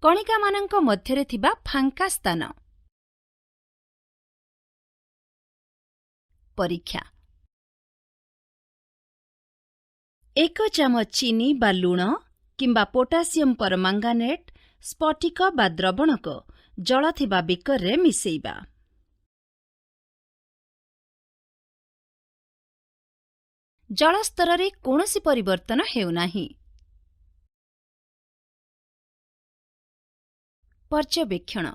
କଣିକାମାନଙ୍କ ମଧ୍ୟରେ ଥିବା ଫାଙ୍କା ସ୍ଥାନ। ପରୀକ୍ଷା। 1 ଚାମଚ ଚିନି ବା ଲୁଣ କିମ୍ବା ପୋଟାସିୟମ ପରମାଙ୍ଗାନେଟ୍ ସ୍ଫଟିକ ବା ଦ୍ରବଣକ ଜଳ ଥିବା ବିକରରେ ମିଶେଇବା। ଜଳସ୍ତରରେ କୌଣସି ପରିବର୍ତ୍ତନ ହେଉନାହିଁ। ପର୍ଯ୍ୟବେକ୍ଷଣ।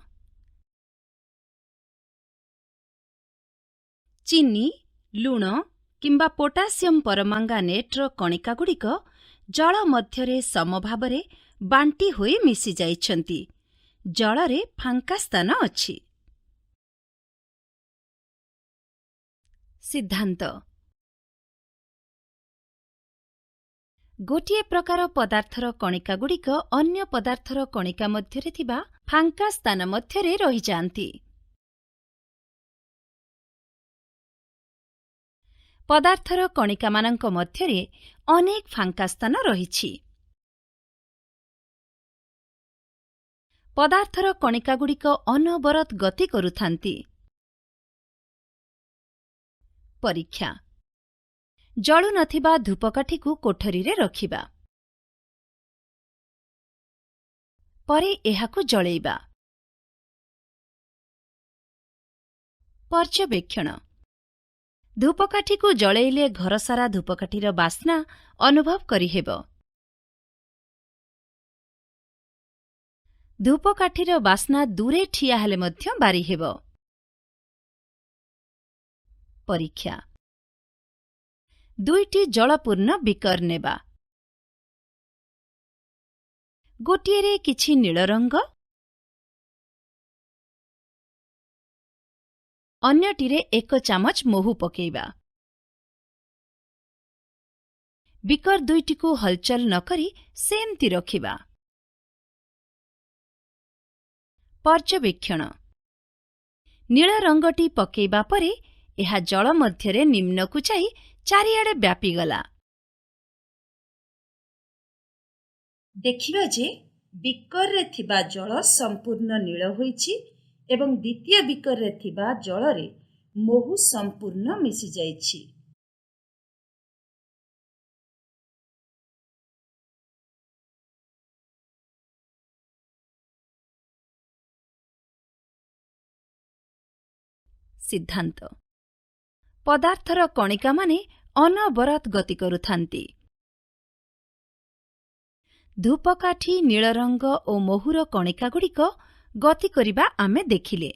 ଚିନି, ଲୁଣ କିମ୍ବା ପୋଟାସିୟମ ପରମାଙ୍ଗାନେଟ୍ର କଣିକାଗୁଡ଼ିକ ଜଳ ମଧ୍ୟରେ ସମଭାବରେ ବାଣ୍ଟି ହୋଇ ମିଶିଯାଇଛନ୍ତି। ଜଳରେ ଫାଙ୍କା ସ୍ଥାନ ଅଛି। ସିଦ୍ଧାନ୍ତ। ଗୋଟିଏ ପ୍ରକାର ପଦାର୍ଥର କଣିକାଗୁଡ଼ିକ ଅନ୍ୟ ପଦାର୍ଥର କଣିକା ମଧ୍ୟରେ ଥିବା ଫାଙ୍କା ସ୍ଥାନ ମଧ୍ୟରେ ରହିଯାଆନ୍ତି। ପଦାର୍ଥର କଣିକାମାନଙ୍କ ମଧ୍ୟରେ ଅନେକ ଫାଙ୍କା ସ୍ଥାନ ରହିଛି। ପଦାର୍ଥର କଣିକାଗୁଡ଼ିକ ଅନବରତ ଗତି କରୁଥାନ୍ତି। ପରୀକ୍ଷା। ଜଳୁନଥିବା ଧୂପକାଠିକୁ କୋଠରୀରେ ରଖିବା। ପରେ ଏହାକୁ ଜଳେଇବା। ପର୍ଯ୍ୟବେକ୍ଷଣ। ଧୂପକାଠିକୁ ଜଳେଇଲେ ଘରସାରା ଧୂପକାଠିର ବାସ୍ନା ଅନୁଭବ କରିହେବ। ଧୂପକାଠିର ବାସ୍ନା ଦୂରେ ଠିଆ ହେଲେ ମଧ୍ୟ ବାରିହେବ। ପରୀକ୍ଷା। 2ଟି ଜଳପୂର୍ଣ୍ଣ ବିକର ନେବା। ଗୋଟିଏରେ କିଛି ନୀଳ ରଙ୍ଗ, ଅନ୍ୟଟିରେ 1 ଚାମଚ ମହୁ ପକାଇବା। ବିକର 2ଟିକୁ ହଲଚଲ ନ କରି ସେମିତି ରଖିବା। ପର୍ଯ୍ୟବେକ୍ଷଣ। ନୀଳ ରଙ୍ଗଟି ପକାଇବା ପରେ ଏହା ଜଳ ମଧ୍ୟରେ ନିମ୍ନକୁ ଯାଇ ଚାରିଆଡ଼େ ବ୍ୟାପିଗଲା। ଦେଖିବା ଯେ ବିକରରେ ଥିବା ଜଳ ସମ୍ପୂର୍ଣ୍ଣ ନୀଳ ହୋଇଛି ଏବଂ ଦ୍ୱିତୀୟ ବିକରରେ ଥିବା ଜଳରେ ମହୁ ସମ୍ପୂର୍ଣ୍ଣ ମିଶିଯାଇଛି। ସିଦ୍ଧାନ୍ତ। ପଦାର୍ଥର କଣିକାମାନେ ଅନବରତ ଗତି କରୁଥାନ୍ତି। ଧୂପକାଠି, ନୀଳ ରଙ୍ଗ ଓ ମହୁର କଣିକାଗୁଡ଼ିକ ଗତି କରିବା ଆମେ ଦେଖିଲେ।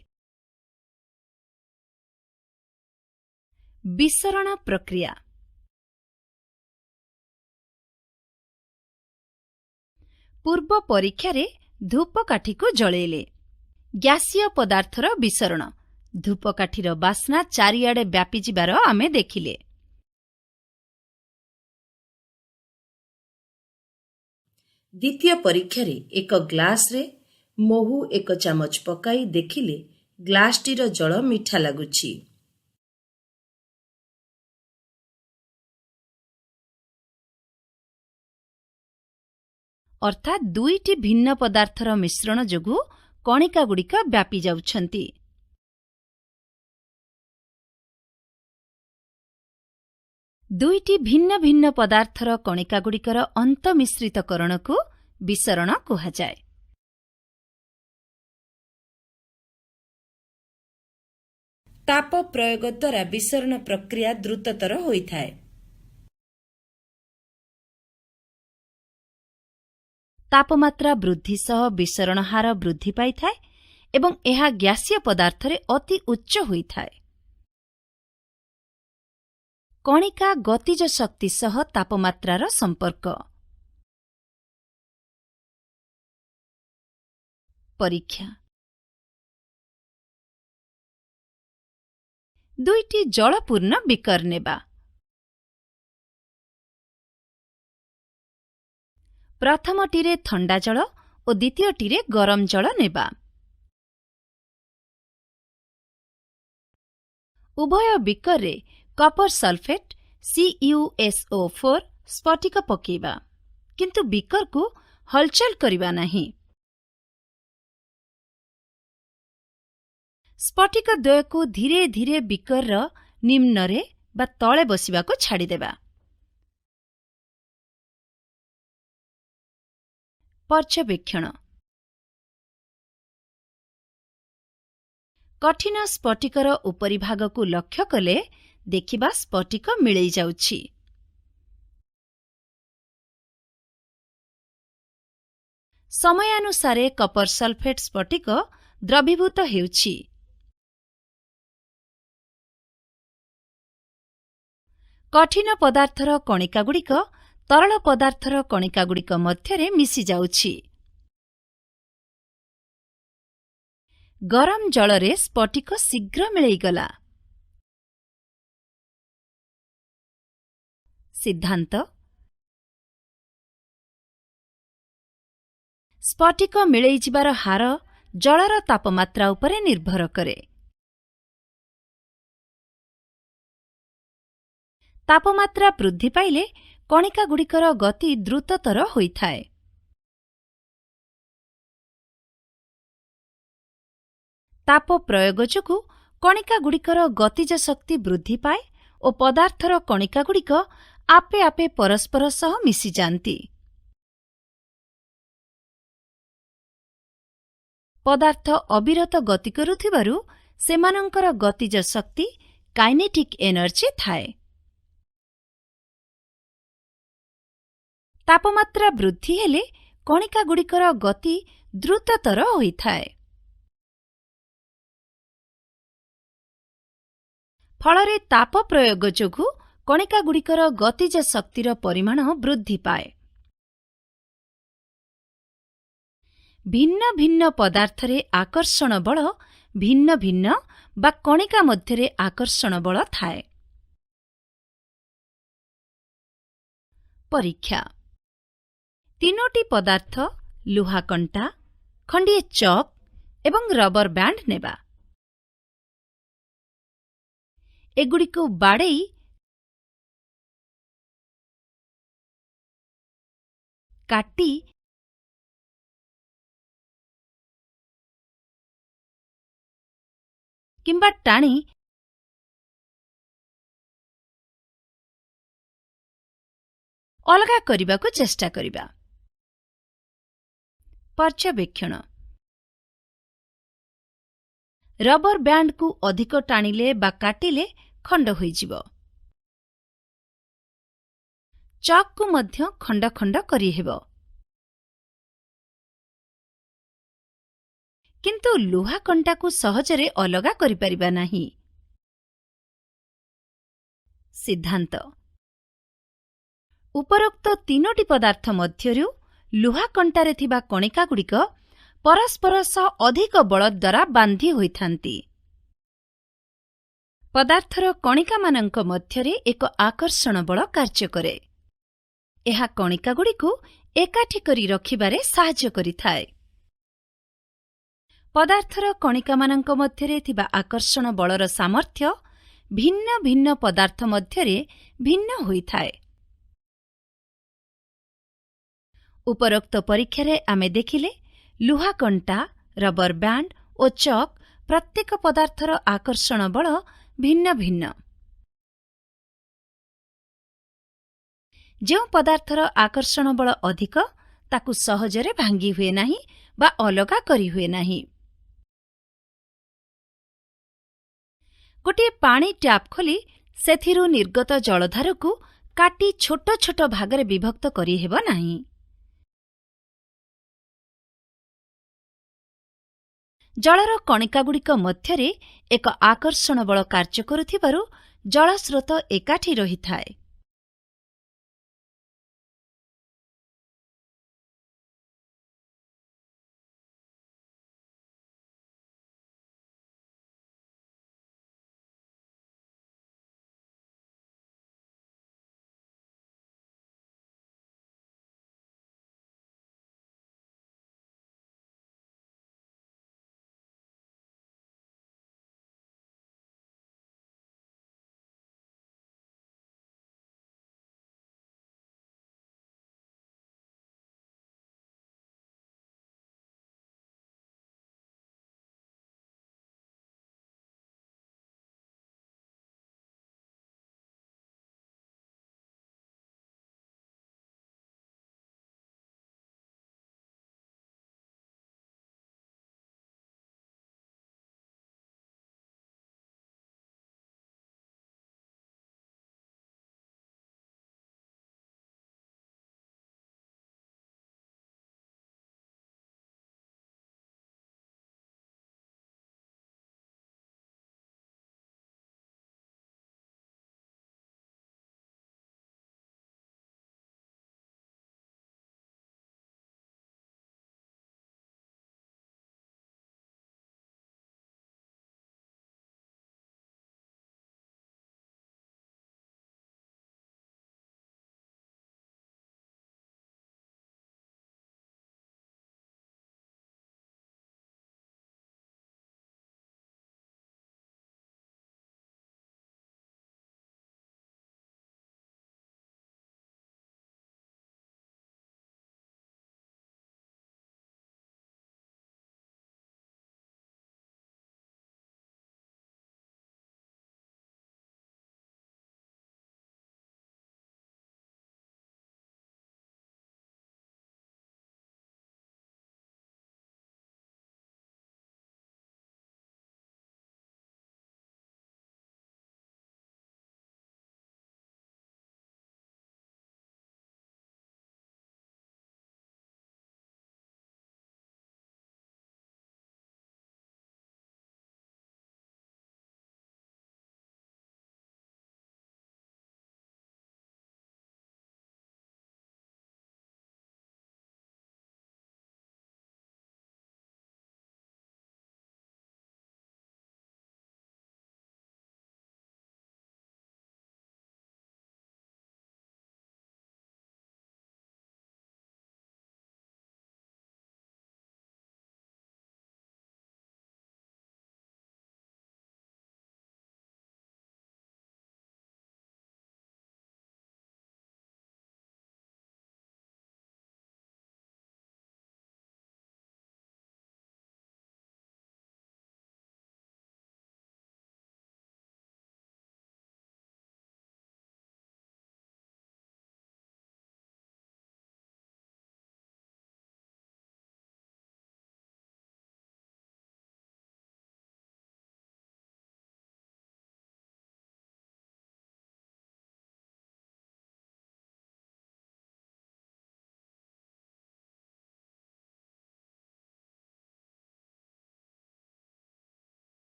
ବିସରଣ ପ୍ରକ୍ରିୟା। ପୂର୍ବ ପରୀକ୍ଷାରେ ଧୂପକାଠିକୁ ଜଳେଇଲେ। ଗ୍ୟାସୀୟ ପଦାର୍ଥର ବିସରଣ। ଧୂପକାଠିର ବାସ୍ନା ଚାରିଆଡ଼େ ବ୍ୟାପିଯିବାର ଆମେ ଦେଖିଲେ। ଦ୍ୱିତୀୟ ପରୀକ୍ଷାରେ ଏକ ଗ୍ଲାସରେ ମହୁ 1 ଚାମଚ ପକାଇ ଦେଖିଲେ ଗ୍ଲାସଟିର ଜଳ ମିଠା ଲାଗୁଛି। ଅର୍ଥାତ୍ 2ଟି ଭିନ୍ନ ପଦାର୍ଥର ମିଶ୍ରଣ ଯୋଗୁଁ କଣିକାଗୁଡ଼ିକ ବ୍ୟାପି ଯାଉଛନ୍ତି। ଦୁଇଟି ଭିନ୍ନ ଭିନ୍ନ ପଦାର୍ଥର କଣିକାଗୁଡ଼ିକର ଅନ୍ତଃମିଶ୍ରିତକରଣକୁ ବିସରଣ କୁହାଯାଏ। ତାପ ପ୍ରୟୋଗ ଦ୍ୱାରା ବିସରଣ ପ୍ରକ୍ରିୟା ଦ୍ରୁତତର ହୋଇଥାଏ। ତାପମାତ୍ରା ବୃଦ୍ଧି ସହ ବିସରଣ ହାର ବୃଦ୍ଧି ପାଇଥାଏ ଏବଂ ଏହା ଗ୍ୟାସୀୟ ପଦାର୍ଥରେ ଅତି ଉଚ୍ଚ ହୋଇଥାଏ। କଣିକା ଗତିଜ ଶକ୍ତି ସହ ତାପମାତ୍ରାର ସମ୍ପର୍କ। ପରୀକ୍ଷା। 2ଟି ଜଳପୂର୍ଣ୍ଣ ବିକର ନେବା। ପ୍ରଥମଟିରେ ଥଣ୍ଡା ଜଳ ଓ ଦ୍ୱିତୀୟଟିରେ ଗରମ ଜଳ ନେବା। ଉଭୟ ବିକରରେ କପର ସଲଫେଟ୍ CuSO4 ସ୍ଫଟିକ ପକାଇବା, କିନ୍ତୁ ବିକରକୁ ହଲଚଲ କରିବା ନାହିଁ। ସ୍ଫଟିକ ଦ୍ୱୟକୁ ଧୀରେ ଧୀରେ ବିକରର ନିମ୍ନରେ ବା ତଳେ ବସିବାକୁ ଛାଡ଼ିଦେବା। ପର୍ଯ୍ୟବେକ୍ଷଣ। କଠିନ ସ୍ଫଟିକର ଉପରିଭାଗକୁ ଲକ୍ଷ୍ୟ କଲେ ଦେଖିବା ସ୍ଫଟିକ ମିଳେଇ ଯାଉଛି। ସମୟାନୁସାରେ କପର ସଲଫେଟ୍ ସ୍ଫଟିକ ଦ୍ରବୀଭୂତ ହେଉଛି। କଠିନ ପଦାର୍ଥର କଣିକାଗୁଡ଼ିକ ତରଳ ପଦାର୍ଥର କଣିକାଗୁଡ଼ିକ ମଧ୍ୟରେ ମିଶିଯାଉଛି। ଗରମ ଜଳରେ ସ୍ଫଟିକ ଶୀଘ୍ର ମିଳେଇଗଲା। ସିଦ୍ଧାନ୍ତ। ସ୍ଫଟିକ ମିଳେଇଯିବାର ହାର ଜଳର ତାପମାତ୍ରା ଉପରେ ନିର୍ଭର କରେ। ତାପମାତ୍ରା ବୃଦ୍ଧି ପାଇଲେ କଣିକାଗୁଡ଼ିକର ଗତି ଦ୍ରୁତତର ହୋଇଥାଏ। ତାପ ପ୍ରୟୋଗ ଯୋଗୁଁ କଣିକାଗୁଡ଼ିକର ଗତିଜ ଶକ୍ତି ବୃଦ୍ଧି ପାଏ ଓ ପଦାର୍ଥର କଣିକାଗୁଡ଼ିକ ଆପେ ଆପେ ପରସ୍ପର ସହ ମିଶିଯାଆନ୍ତି। ପଦାର୍ଥ ଅବିରତ ଗତି କରୁଥିବାରୁ ସେମାନଙ୍କର ଗତିଜ ଶକ୍ତି କାଇନେଟିକ୍ ଏନର୍ଜି ଥାଏ। ତାପମାତ୍ରା ବୃଦ୍ଧି ହେଲେ କଣିକାଗୁଡ଼ିକର ଗତି ଦ୍ରୁତତର ହୋଇଥାଏ। ଫଳରେ ତାପ ପ୍ରୟୋଗ ଯୋଗୁଁ କଣିକାଗୁଡ଼ିକର ଗତିଜ ଶକ୍ତିର ପରିମାଣ ବୃଦ୍ଧି ପାଏ। ଭିନ୍ନ ଭିନ୍ନ ପଦାର୍ଥରେ ଆକର୍ଷଣ ବଳ ଭିନ୍ନ ଭିନ୍ନ ବା କଣିକା ମଧ୍ୟରେ ଆକର୍ଷଣ ବଳ ଥାଏ। ପରୀକ୍ଷା। ତିନୋଟି ପଦାର୍ଥ ଲୁହା କଣ୍ଟା, ଖଣ୍ଡିଏ ଚକ୍ ଏବଂ ରବର ବ୍ୟାଣ୍ଡ ନେବା। ଏଗୁଡ଼ିକୁ ବାଡ଼େଇ କାଟି କିମ୍ବା ଟାଣି ଅଲଗା କରିବାକୁ ଚେଷ୍ଟା କରିବା। ପର୍ଯ୍ୟବେକ୍ଷଣ। ରବର ବ୍ୟାଣ୍ଡକୁ ଅଧିକ ଟାଣିଲେ ବା କାଟିଲେ ଖଣ୍ଡ ହୋଇଯିବ। ଚକ୍କୁ ମଧ୍ୟ ଖଣ୍ଡ ଖଣ୍ଡ କରିହେବ। କିନ୍ତୁ ଲୁହା କଣ୍ଟାକୁ ସହଜରେ ଅଲଗା କରିପାରିବା ନାହିଁ। ସିଦ୍ଧାନ୍ତ। ଉପରୋକ୍ତ ତିନୋଟି ପଦାର୍ଥ ମଧ୍ୟରୁ ଲୁହା କଣ୍ଟାରେ ଥିବା କଣିକାଗୁଡ଼ିକ ପରସ୍ପର ସହ ଅଧିକ ବଳ ଦ୍ୱାରା ବାନ୍ଧି ହୋଇଥାନ୍ତି। ପଦାର୍ଥର କଣିକାମାନଙ୍କ ମଧ୍ୟରେ ଏକ ଆକର୍ଷଣ ବଳ କାର୍ଯ୍ୟ କରେ। ଏହା କଣିକାଗୁଡ଼ିକୁ ଏକାଠି କରି ରଖିବାରେ ସାହାଯ୍ୟ କରିଥାଏ। ପଦାର୍ଥର କଣିକାମାନଙ୍କ ମଧ୍ୟରେ ଥିବା ଆକର୍ଷଣ ବଳର ସାମର୍ଥ୍ୟ ଭିନ୍ନ ଭିନ୍ନ ପଦାର୍ଥ ମଧ୍ୟରେ ଭିନ୍ନ ହୋଇଥାଏ। ଉପରୋକ୍ତ ପରୀକ୍ଷାରେ ଆମେ ଦେଖିଲେ ଲୁହା କଣ୍ଟା, ରବର ବ୍ୟାଣ୍ଡ ଓ ଚକ୍ ପ୍ରତ୍ୟେକ ପଦାର୍ଥର ଆକର୍ଷଣ ବଳ ଭିନ୍ନ ଭିନ୍ନ। ଯେଉଁ ପଦାର୍ଥର ଆକର୍ଷଣ ବଳ ଅଧିକ ତାକୁ ସହଜରେ ଭାଙ୍ଗି ହୁଏ ନାହିଁ ବା ଅଲଗା କରିହୁଏ ନାହିଁ। ଗୋଟିଏ ପାଣି ଟ୍ୟାପ୍ ଖୋଲି ସେଥିରୁ ନିର୍ଗତ ଜଳଧାରକୁ କାଟି ଛୋଟ ଛୋଟ ଭାଗରେ ବିଭକ୍ତ କରିହେବ ନାହିଁ। ଜଳର କଣିକାଗୁଡ଼ିକ ମଧ୍ୟରେ ଏକ ଆକର୍ଷଣ ବଳ କାର୍ଯ୍ୟ କରୁଥିବାରୁ ଜଳସ୍ରୋତ ଏକାଠି ରହିଥାଏ।